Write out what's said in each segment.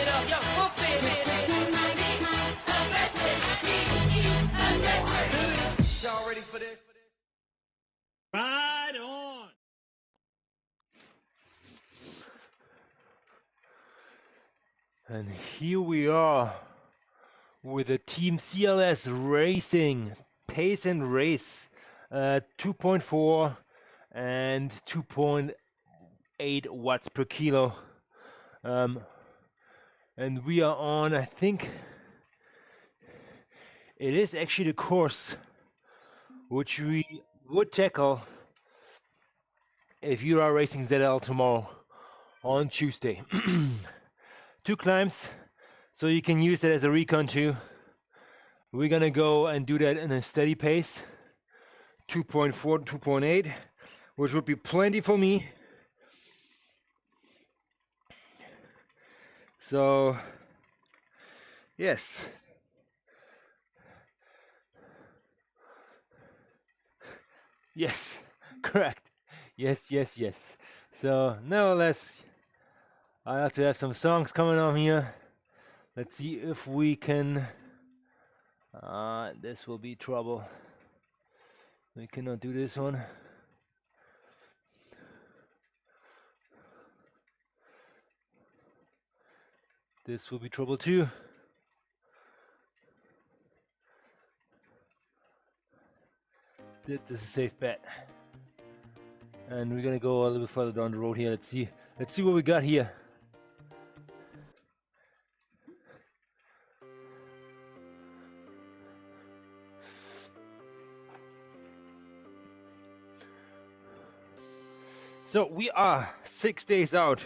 it up, yo, pump it. Y'all ready for this? Right on. And here we are with the Team CLS Racing Pace and Race 2.4 and 2.8 watts per kilo. And we are on, I think, it is actually the course which we would tackle if you are racing ZRL tomorrow on Tuesday. 2 climbs, so you can use it as a recon too. We're gonna go and do that in a steady pace, 2.4, 2.8, which would be plenty for me. So, yes. Yes, correct. Yes, yes, yes. So, nevertheless, I have to have some songs coming on here. Let's see if we can. This will be trouble. We cannot do this one. This will be trouble too. This is a safe bet. And we're gonna go a little bit further down the road here. Let's see what we got here. So we are 6 days out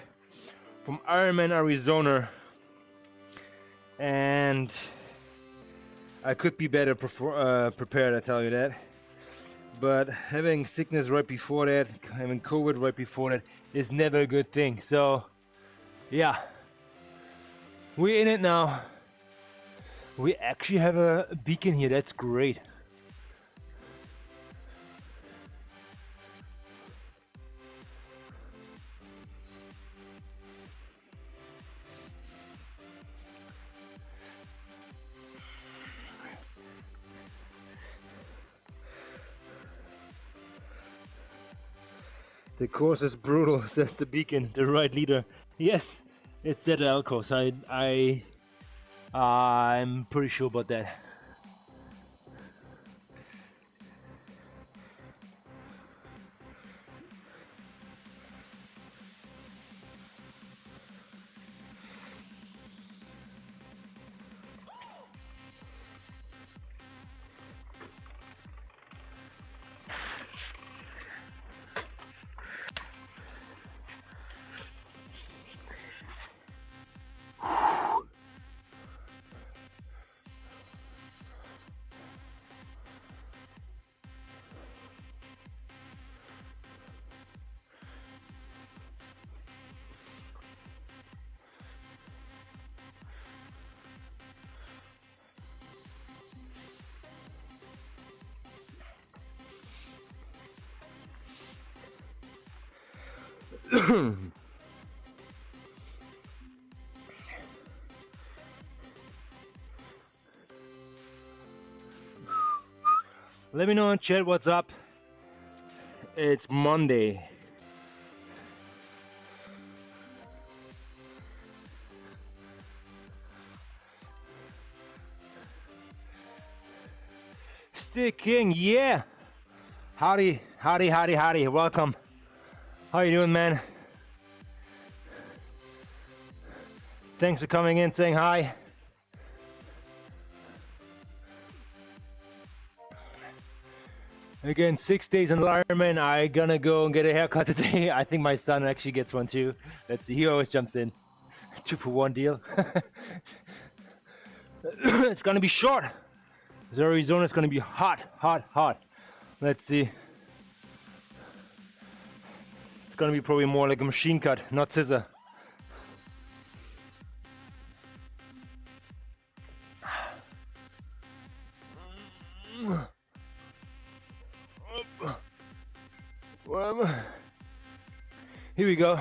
from Ironman Arizona, and I could be better prepared, I tell you that. But having sickness right before that, having COVID right before that, is never a good thing. So yeah, we're in it now. We actually have a beacon here. That's great. The course is brutal, says the beacon, the right leader. Yes, it's ZRL course. I'm pretty sure about that. Let me know in chat what's up. It's Monday. Stick King, yeah. Howdy, howdy, howdy, howdy. Welcome. How you doing, man? Thanks for coming in, saying hi. Again, 6 days in Ironman. I gonna go and get a haircut today. I think my son actually gets one too. Let's see, he always jumps in. 2-for-1 deal. It's gonna be short. Arizona is gonna be hot, hot, hot. Let's see. It's gonna be probably more like a machine cut, not scissor. Here we go.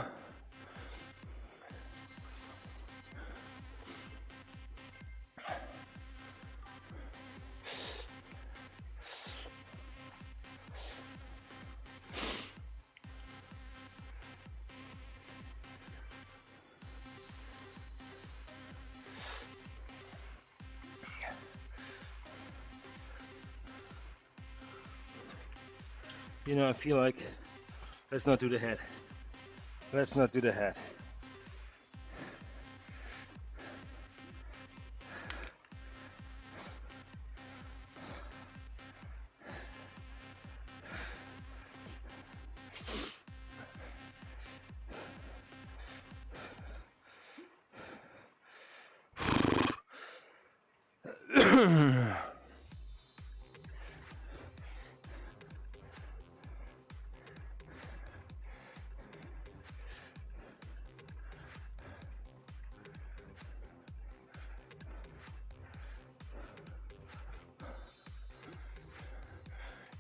You know, I feel like let's not do the head. Let's not do the head.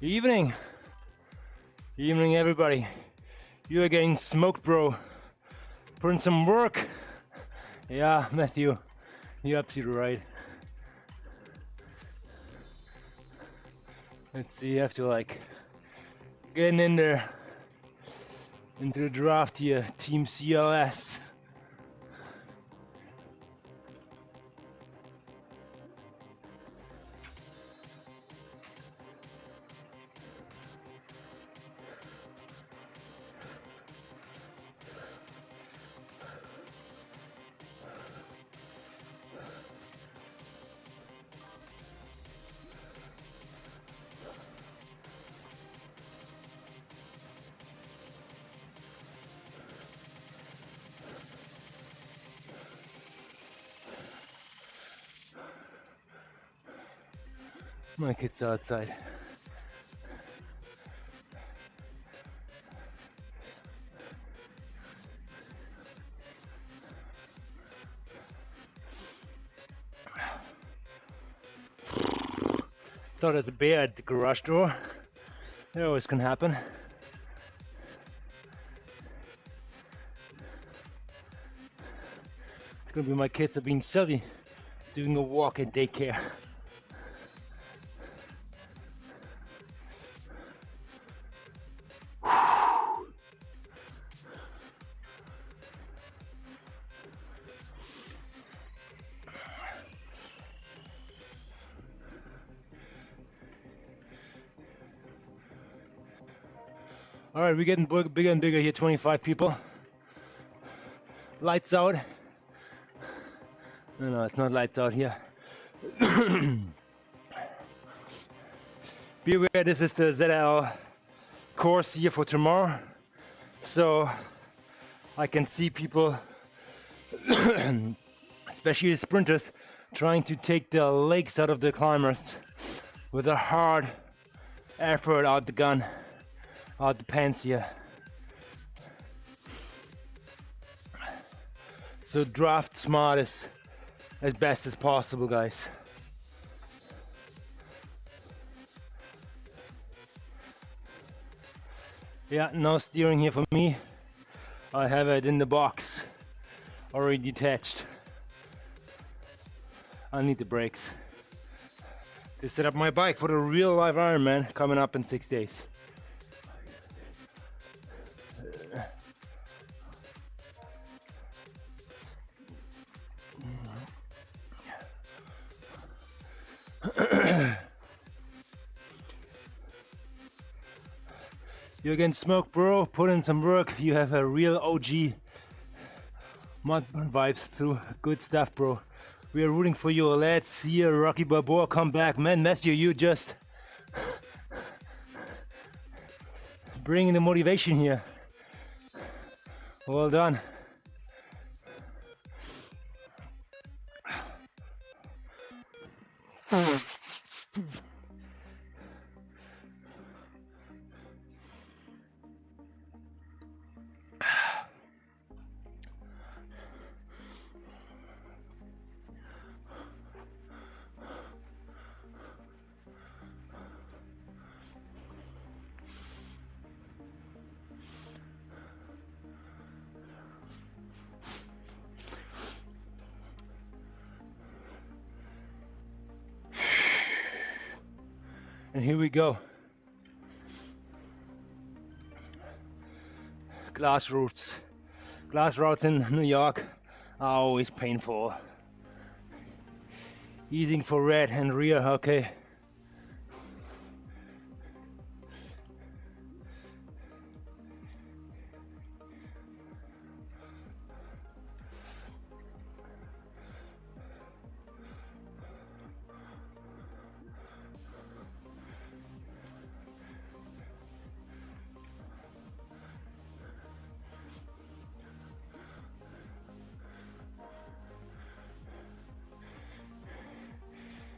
Evening. Evening, everybody. You are getting smoked, bro. Put in some work. Yeah, Matthew, you're absolutely right. Let's see, you have to like getting in there into the draft here, Team CLS. My kid's outside. Thought there's a bear at the garage door. That always can happen. It's gonna be my kids are being silly, doing a walk at daycare. All right, we're getting bigger and bigger here, 25 people. Lights out. No, it's not lights out here. Be aware, this is the ZRL course here for tomorrow. So I can see people, especially the sprinters, trying to take the legs out of the climbers with a hard effort out the gun, out the pants here. So draft smart as best as possible, guys. Yeah, no steering here for me. I have it in the box, already detached. I need the brakes to set up my bike for the real live Ironman coming up in 6 days. You're getting smoked, bro. Put in some work. You have a real OG mud vibes through. Good stuff, bro. We are rooting for you. Let's see Rocky Balboa come back. Man, Matthew, you just bringing the motivation here. Well done. And here we go. Glass routes. Glass routes in New York are always painful. Easing for red and rear, okay.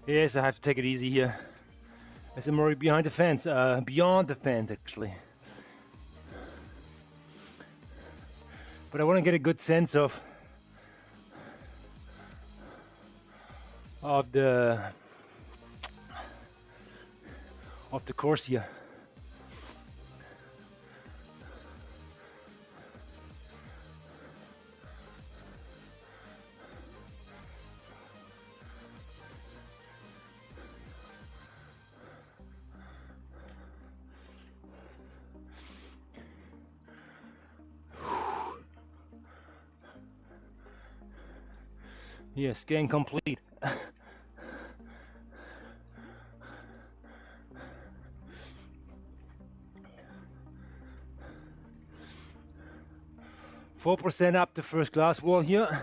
Yes, I have to take it easy here. As I'm already behind the fence, beyond the fence actually. But I want to get a good sense of the course here. Yeah, scan complete. 4% up the first glass wall here.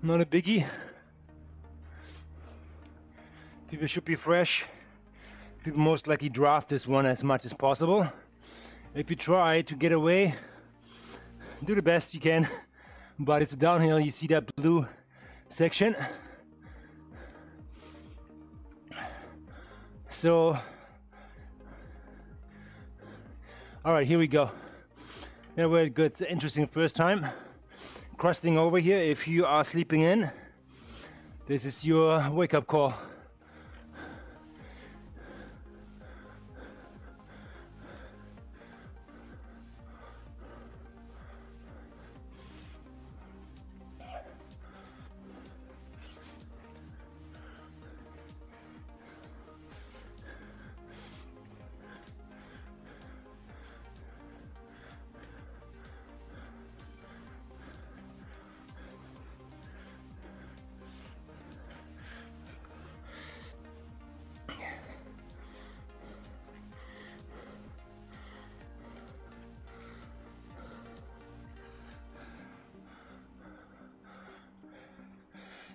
Not a biggie. People should be fresh. People most likely draft this one as much as possible. If you try to get away, do the best you can. But it's downhill, you see that blue section. So, all right, here we go. There we go. It's an interesting first time. Crossing over here, if you are sleeping in, this is your wake-up call.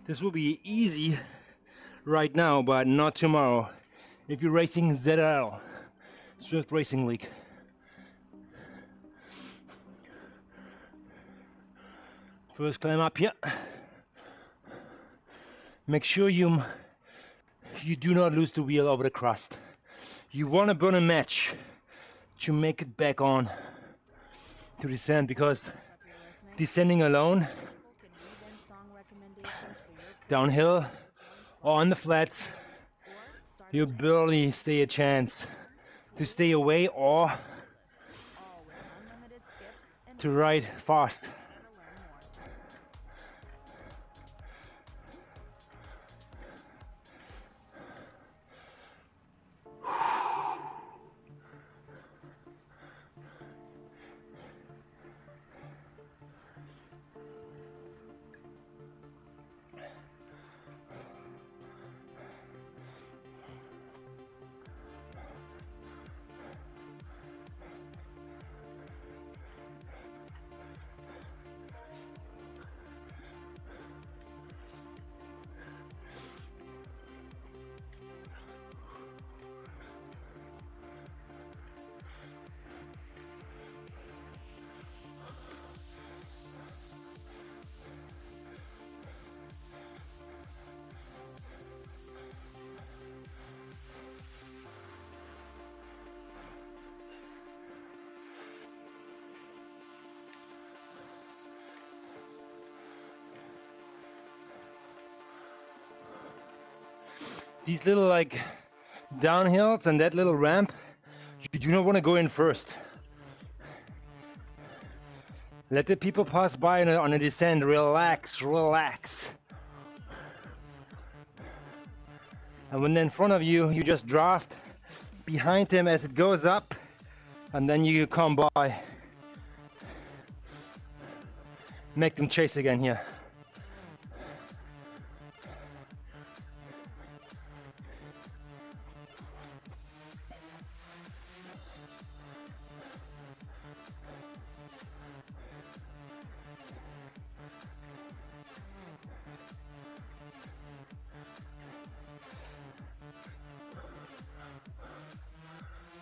This will be easy right now, but not tomorrow. If you're racing ZRL, Zwift Racing League. First climb up here. Make sure you do not lose the wheel over the crust. You want to burn a match to make it back on to descend, because descending alone downhill or on the flats, you barely stay a chance to stay away or to ride fast. These little like downhills and that little ramp, you do not want to go in first. Let the people pass by on a descent. Relax, relax. And when they're in front of you, you just draft behind them as it goes up, and then you come by. Make them chase again here.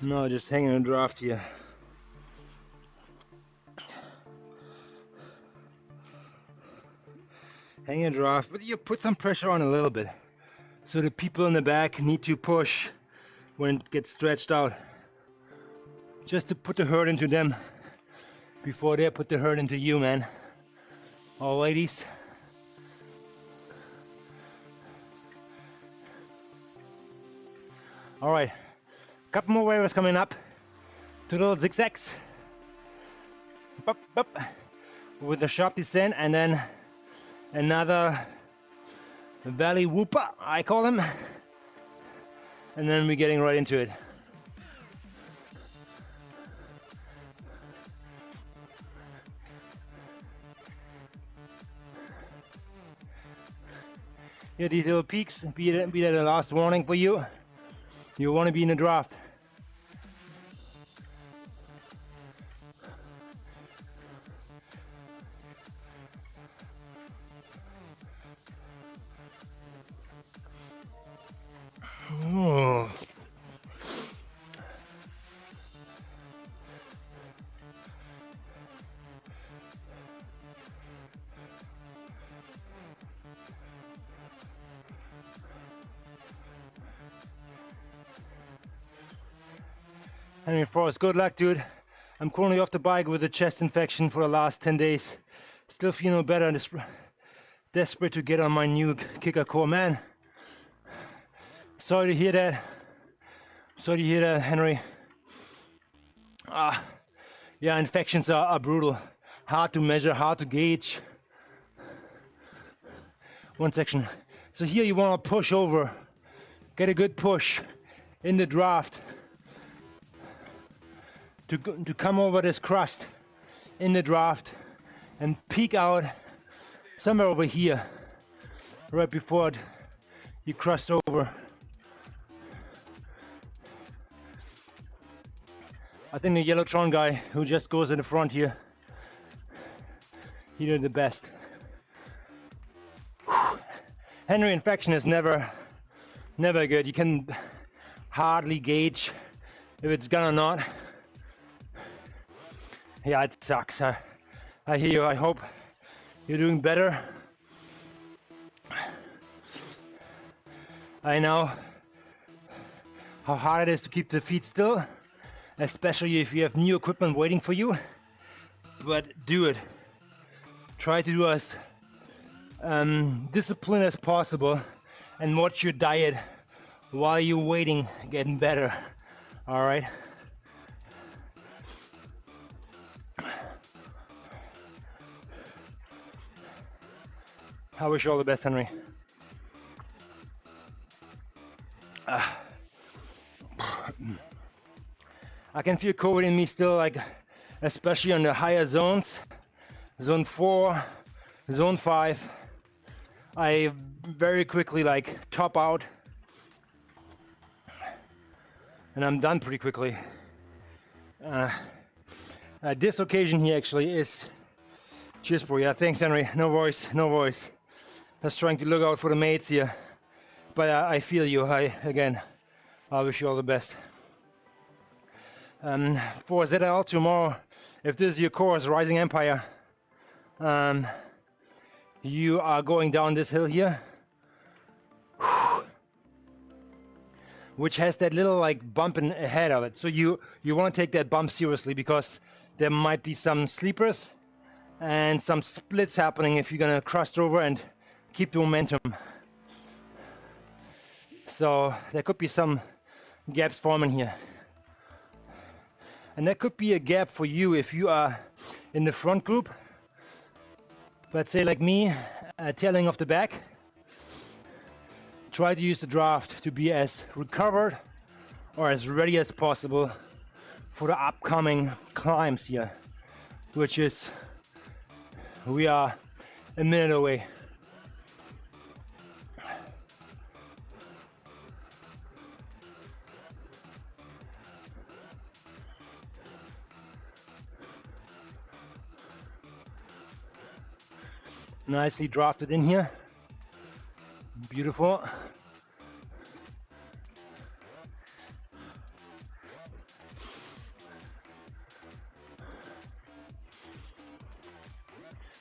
No, just hanging a draft here. hang a draft, but you put some pressure on a little bit. So the people in the back need to push when it gets stretched out. Just to put the hurt into them before they put the hurt into you, man. All ladies. All right, couple more waves coming up. Two little zigzags. Up, up, with a sharp descent, and then another valley whooper, I call them. And then we're getting right into it. Yeah, these little peaks, be that a last warning for you. You want to be in a draft. Oh. Henry Frost, good luck, dude. I'm currently off the bike with a chest infection for the last 10 days. Still feel no better and desperate to get on my new kicker core, man. Sorry to hear that. Sorry to hear that, Henry. Yeah, infections are brutal. Hard to measure, hard to gauge. One section. So here you want to push over. Get a good push in the draft. To come over this crust in the draft and peek out somewhere over here right before you crust over. I think the Yellowtron guy who just goes in the front here, he did the best. Whew. Henry, infection is never good. You can hardly gauge if it's gone or not. Yeah, it sucks. I hear you. I hope you're doing better. I know how hard it is to keep the feet still, especially if you have new equipment waiting for you. But do it. Try to do as disciplined as possible and watch your diet while you're waiting, getting better. All right. I wish you all the best, Henry. I can feel COVID in me still, like especially on the higher zones, zone 4, zone 5. I very quickly like top out, and I'm done pretty quickly. This occasion here actually is cheers for you. Thanks, Henry. No voice, no voice. Just trying to look out for the mates here, but I feel you. I wish you all the best. For ZRL tomorrow, if this is your course, Rising Empire, you are going down this hill here, which has that little like bump in ahead of it. So you want to take that bump seriously, because there might be some sleepers and some splits happening if you're gonna crust over and keep the momentum. So there could be some gaps forming here. And that could be a gap for you if you are in the front group, but say like me, tailing off the back. Try to use the draft to be as recovered or as ready as possible for the upcoming climbs here, which is, we are a minute away. Nicely drafted in here. Beautiful.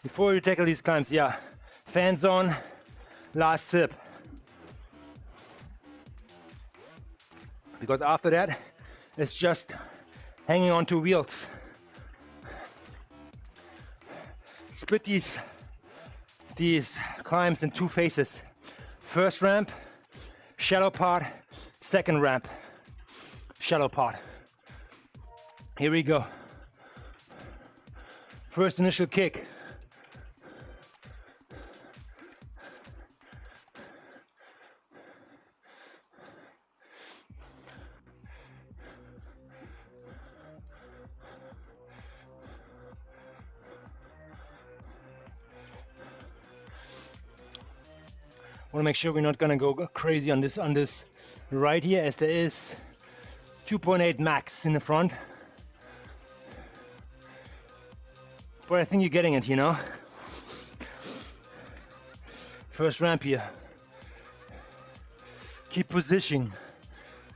Before you tackle these climbs, yeah, Fans on, last sip. Because after that, it's just hanging on to wheels. Split these climbs in two phases. First ramp, shallow part. Second ramp, shallow part. Here we go. First initial kick. Want to make sure we're not gonna go crazy on this right here, as there is 2.8 max in the front. But I think you're getting it, you know. First ramp here. Keep position.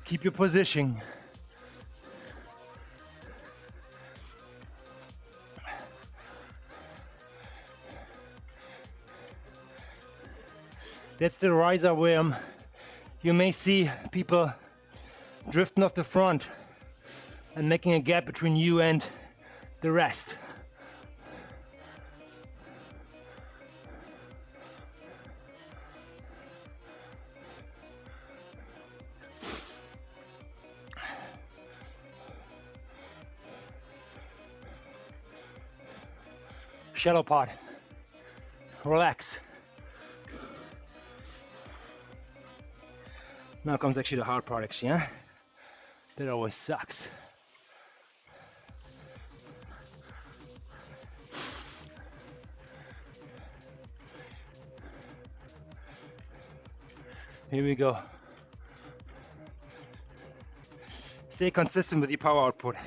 Keep your position. That's the riser where you may see people drifting off the front and making a gap between you and the rest. Shallow part. Relax. Now comes actually the hard part, actually, huh? That always sucks. Here we go. Stay consistent with your power output.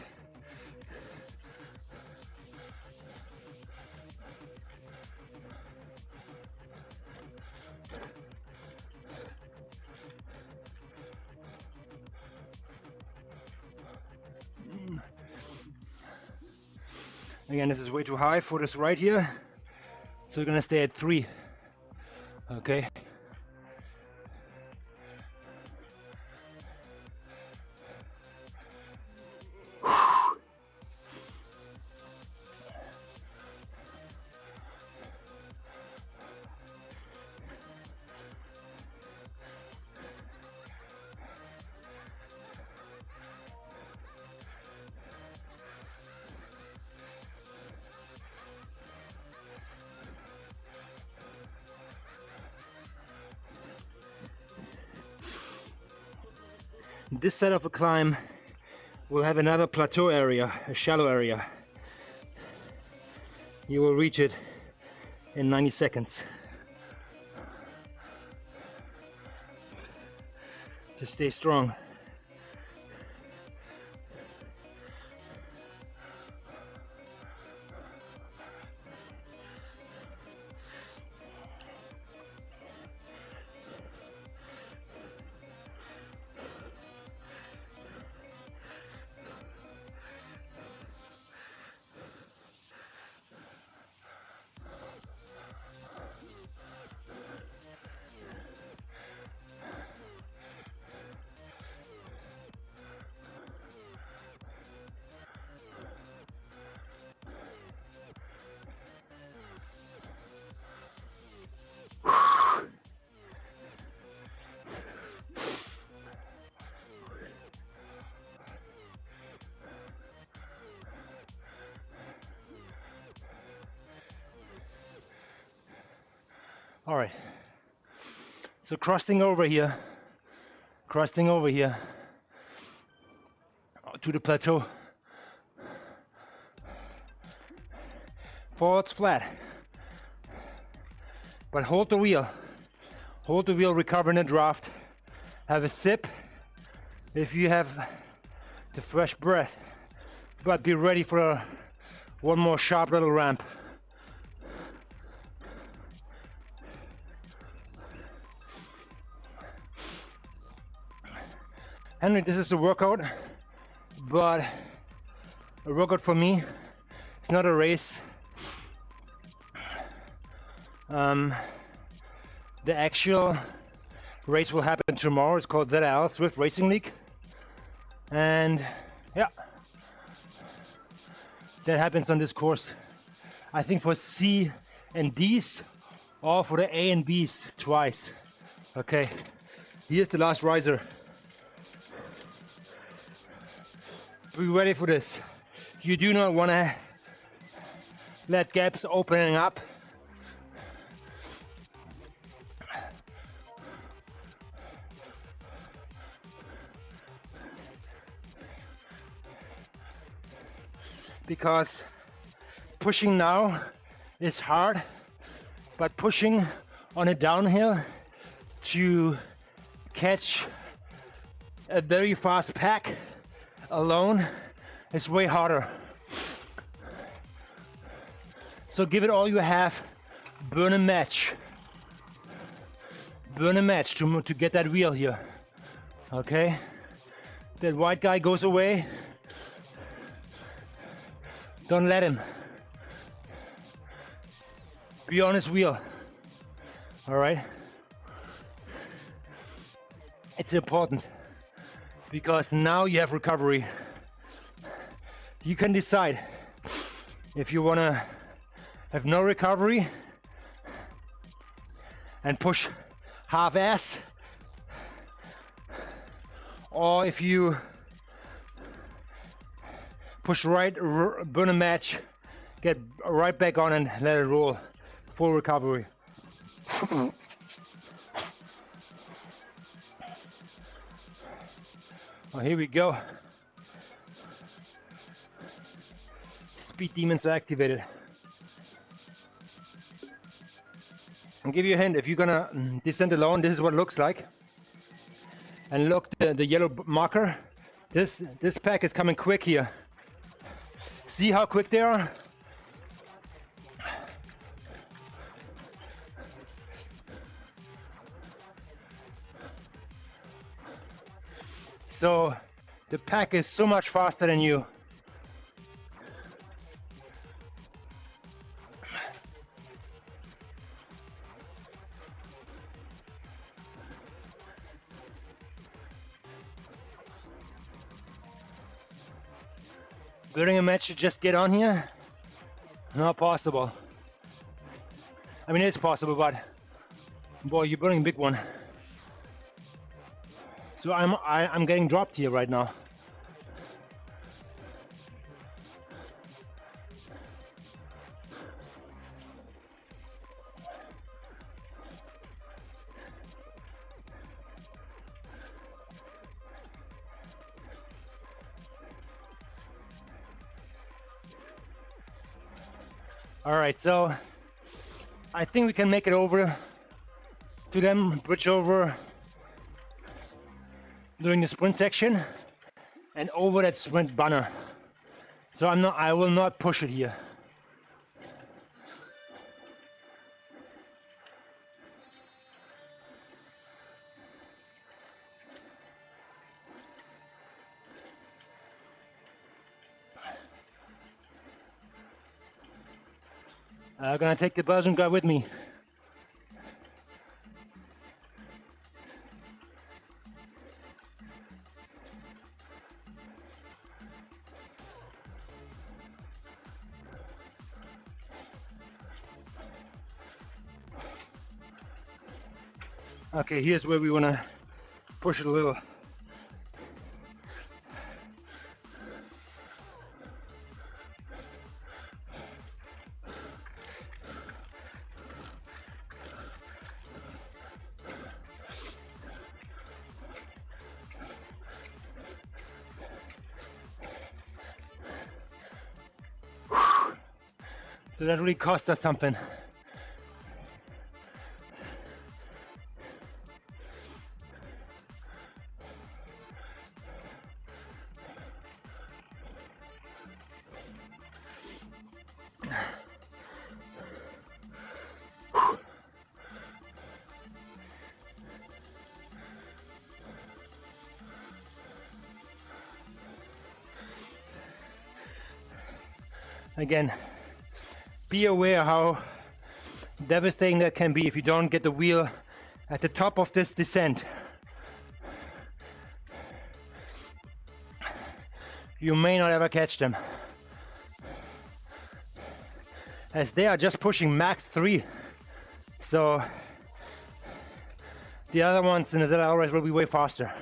Again, this is way too high for this right here, so we're gonna stay at 3. Okay. This side of a climb will have another plateau area, a shallow area. You will reach it in 90 seconds. Just stay strong. All right, so crossing over here to the plateau. Forwards flat, but hold the wheel, recover in a draft, have a sip if you have the fresh breath, but be ready for one more sharp little ramp. Henry, this is a workout, but a workout for me. It's not a race. The actual race will happen tomorrow. It's called ZRL Swift Racing League, and yeah, that happens on this course. I think for C and D's, or for the A and B's twice. Okay, here's the last riser. Be ready for this. You do not want to let gaps opening up. Because pushing now is hard, but pushing on a downhill to catch a very fast pack alone is way harder. So give it all you have, burn a match. Burn a match to get that wheel here. Okay? That white guy goes away. Don't let him. Be on his wheel. Alright? It's important because now you have recovery. You can decide if you want to have no recovery and push half-ass, or if you push right, burn a match, get right back on and let it roll. Full recovery. Oh, here we go. Speed demons are activated. I'll give you a hint. If you're gonna descend alone, this is what it looks like. And look, the yellow marker. This pack is coming quick here. See how quick they are? So the pack is so much faster than you. Building a match to just get on here? Not possible. I mean, it's possible, but boy, you're building a big one. So I'm getting dropped here right now. All right, so I think we can make it over to them, bridge over during the sprint section and over that sprint banner. So I will not push it here. I'm gonna take the Belgian guy with me. Okay, here's where we want to push it a little. So that really cost us something. Again, be aware how devastating that can be if you don't get the wheel at the top of this descent, you may not ever catch them, as they are just pushing max 3. So the other ones in the ZRL race will be way faster.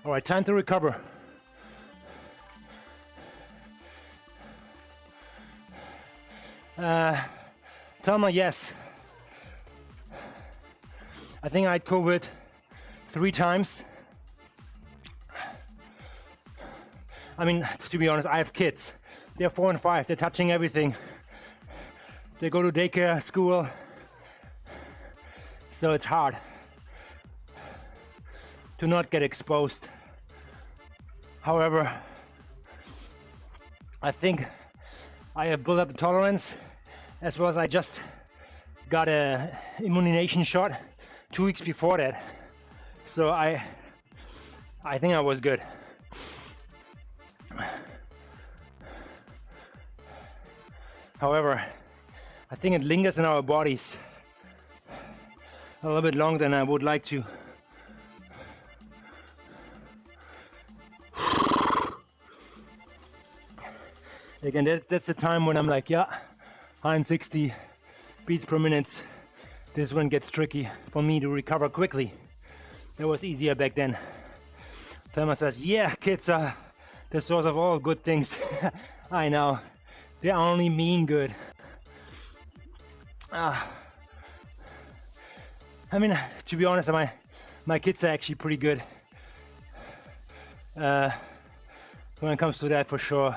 All right, time to recover. Thelma, yes. I think I had COVID 3 times. I mean, to be honest, I have kids. They're 4 and 5. They're touching everything. They go to daycare, school. So it's hard to not get exposed. However, I think I have built up the tolerance, as well as I just got a immunization shot 2 weeks before that. So I think I was good. However, I think it lingers in our bodies a little bit longer than I would like to. Again, that's the time when I'm like, yeah, 160 beats per minute. This one gets tricky for me to recover quickly. That was easier back then. Thelma says, yeah, kids are the source of all good things. I know, they only mean good. I mean, to be honest, my kids are actually pretty good when it comes to that, for sure.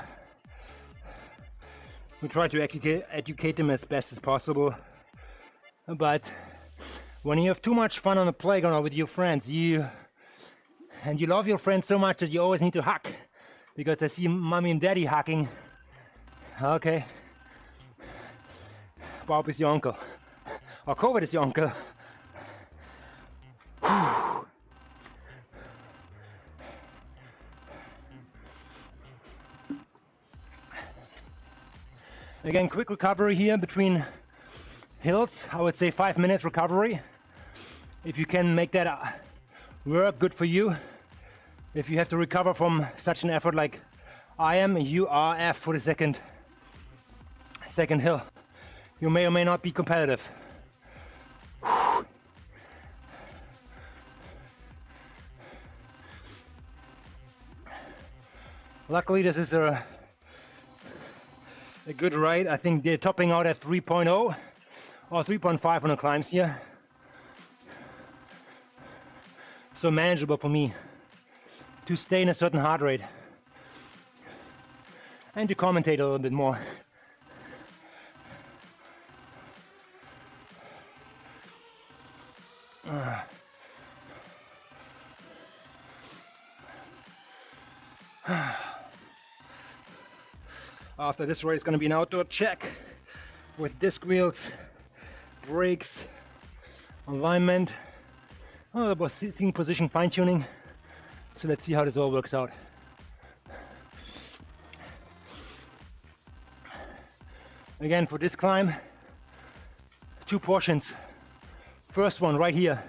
We try to educate them as best as possible, but when you have too much fun on the playground or with your friends, you love your friends so much that you always need to hack because they see mommy and daddy hacking. Okay, Bob is your uncle, or COVID is your uncle. Again, quick recovery here between hills. I would say 5 minutes recovery. If you can make that work, good for you. If you have to recover from such an effort like I am, you are F for the second hill. You may or may not be competitive. Luckily, this is a good ride. I think they're topping out at 3.0 or 3.5 on the climbs here. So manageable for me to stay in a certain heart rate and to commentate a little bit more. After this race, it's going to be an outdoor check with disc wheels, brakes, alignment, seeing position fine tuning. So let's see how this all works out. Again, for this climb, 2 portions. First one right here.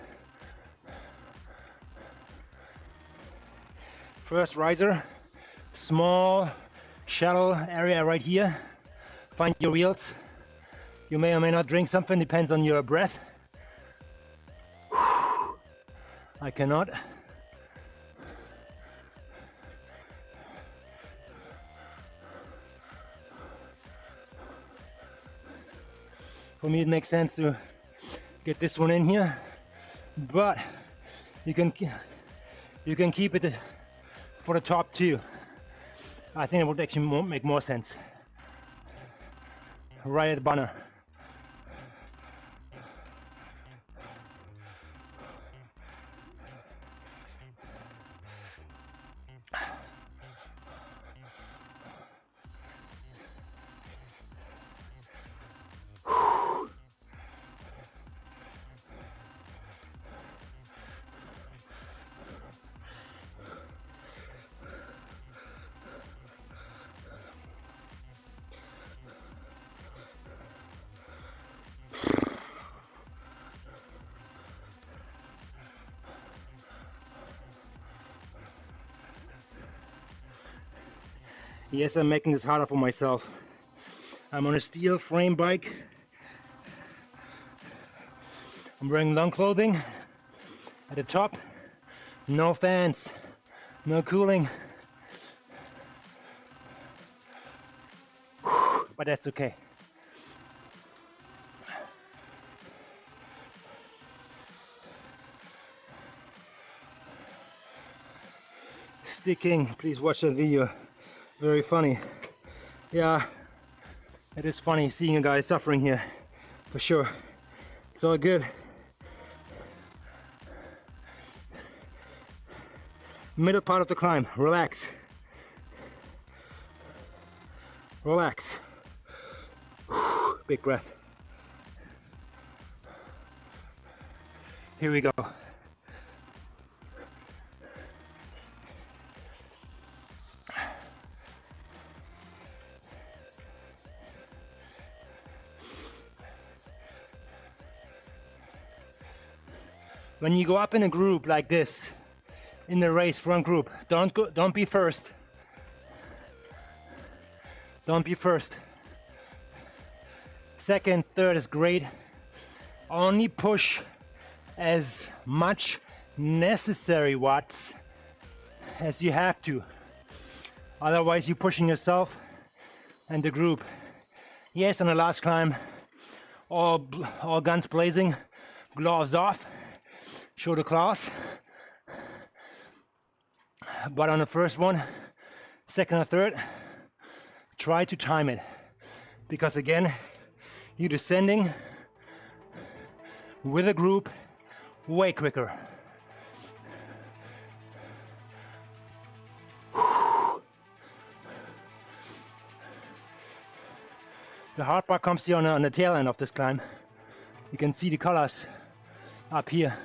First riser, small shallow area right here. Find your wheels. You may or may not drink something, depends on your breath. I cannot. For me, it makes sense to get this one in here, but you can keep it for the top 2. I think it would actually make more sense. Right at the banner. Yes, I'm making this harder for myself. I'm on a steel frame bike. I'm wearing long clothing at the top. No fans, no cooling. But that's okay. Sticking, please watch that video. Very funny. Yeah, it is funny seeing a guy suffering here, for sure. It's all good. Middle part of the climb, relax. Relax. Big breath. Here we go. When you go up in a group like this, in the race front group, don't be first. Don't be first. Second, third is great. Only push as much necessary watts as you have to. Otherwise you're pushing yourself and the group. Yes, on the last climb, all guns blazing, gloves off, show the class. But on the first one, second or third, try to time it. Because again, you're descending with a group way quicker. The hard part comes here on the tail end of this climb. You can see the colors up here.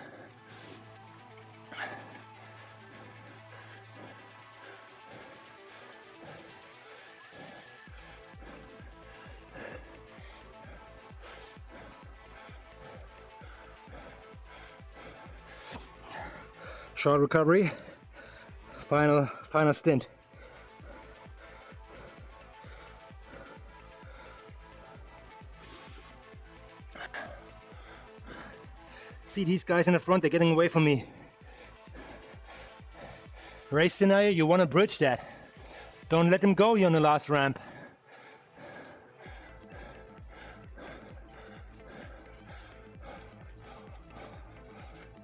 Short recovery, final stint. See these guys in the front, they're getting away from me. Race scenario, you want to bridge that. Don't let them go here on the last ramp.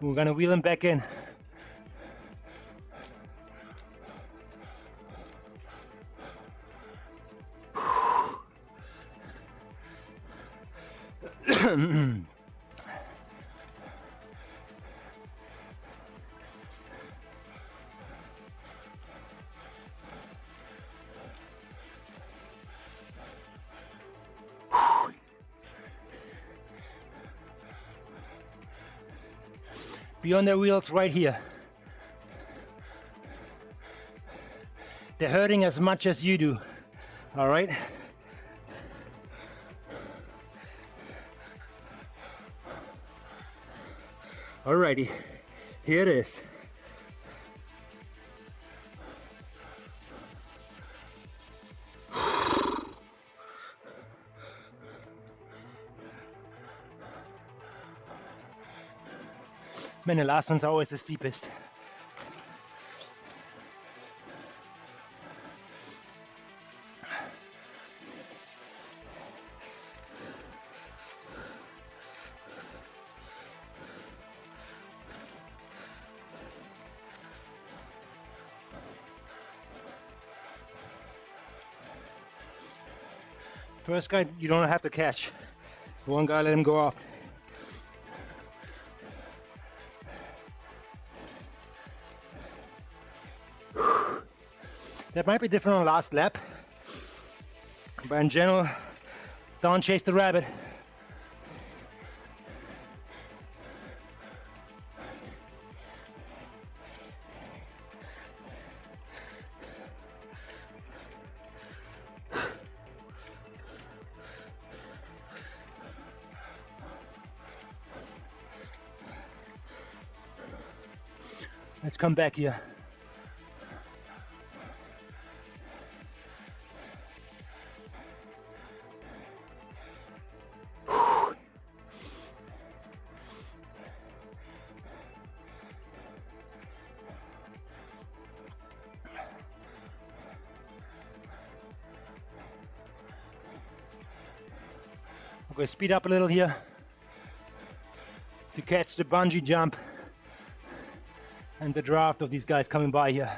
We're gonna wheel them back in. Be on their wheels right here. They're hurting as much as you do, all right? Alrighty, here it is. Man, the last one's always the steepest. First guy, you don't have to catch. One guy, let him go off. That might be different on last lap, but in general, don't chase the rabbit. Let's come back here. I'm going to speed up a little here to catch the bungee jump and the draft of these guys coming by here.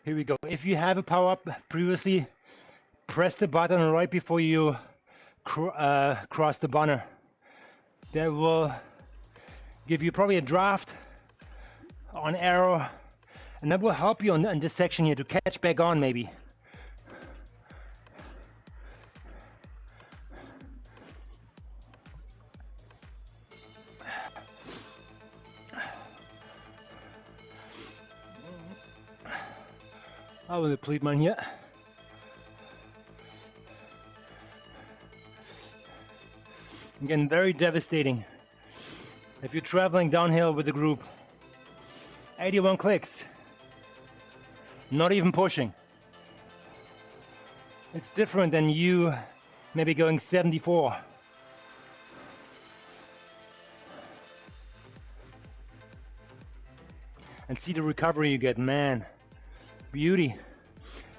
Here we go. If you have a power up previously, press the button right before you cross the banner. That will give you probably a draft on arrow, and that will help you on this section here to catch back on maybe. I will deplete mine here. Again, very devastating if you're traveling downhill with a group. 81 clicks, not even pushing. It's different than you maybe going 74. And see the recovery you get, man. Beauty.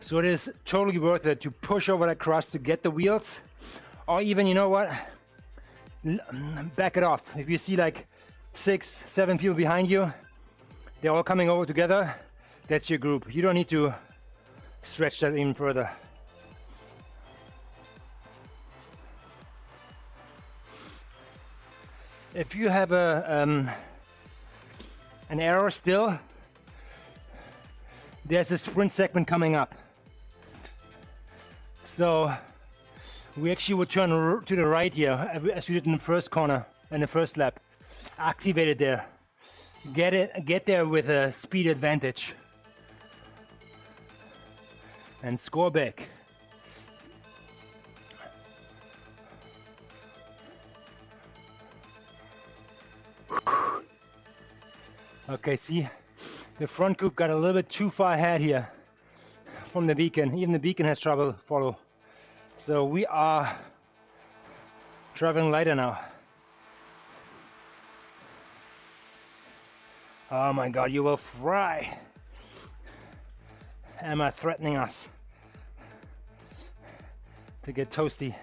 So it is totally worth it to push over that cross to get the wheels, or even, you know what, back it off. If you see like 6, 7 people behind you, they're all coming over together, that's your group. You don't need to stretch that even further. If you have an error still, there's a sprint segment coming up. So we actually will turn to the right here, as we did in the first corner, in the first lap. Activate it there. Get there with a speed advantage. And score back. Okay, see? The front group got a little bit too far ahead here from the beacon. Even the beacon has trouble to follow. So we are traveling lighter now. Oh my God, you will fry. Emma threatening us to get toasty.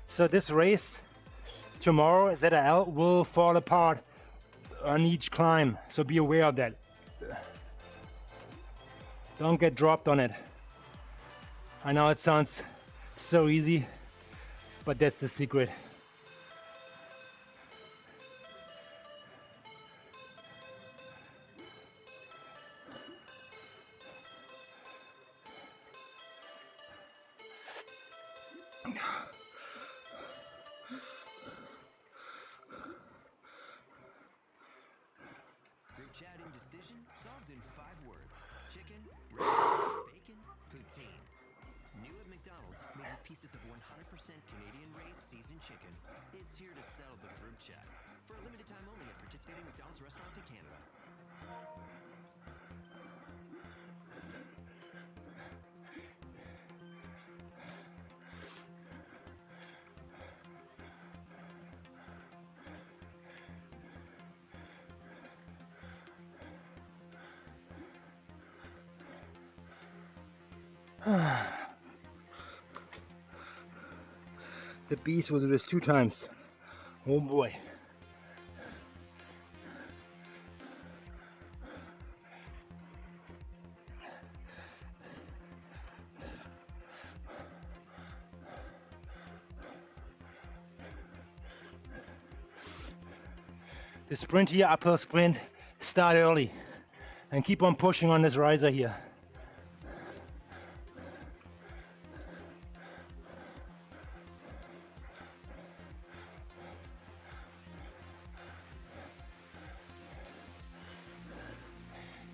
So this race tomorrow, ZRL, will fall apart on each climb, so be aware of that. Don't get dropped on it. I know it sounds so easy, but that's the secret. Group chat indecision solved in 5 words. Chicken, rice, bacon, poutine. New at McDonald's, made with pieces of 100% Canadian raised seasoned chicken. It's here to settle the group chat. For a limited time only at participating McDonald's restaurants in Canada. The beast will do this 2 times. Oh boy. The sprint here, uphill sprint, start early and keep on pushing on this riser here.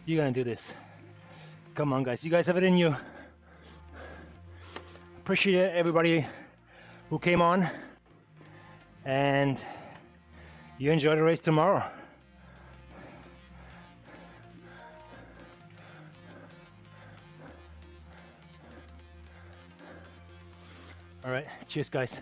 You're gonna do this. Come on, guys. You guys have it in you. Appreciate everybody who came on. and you enjoy the race tomorrow. All right, cheers guys.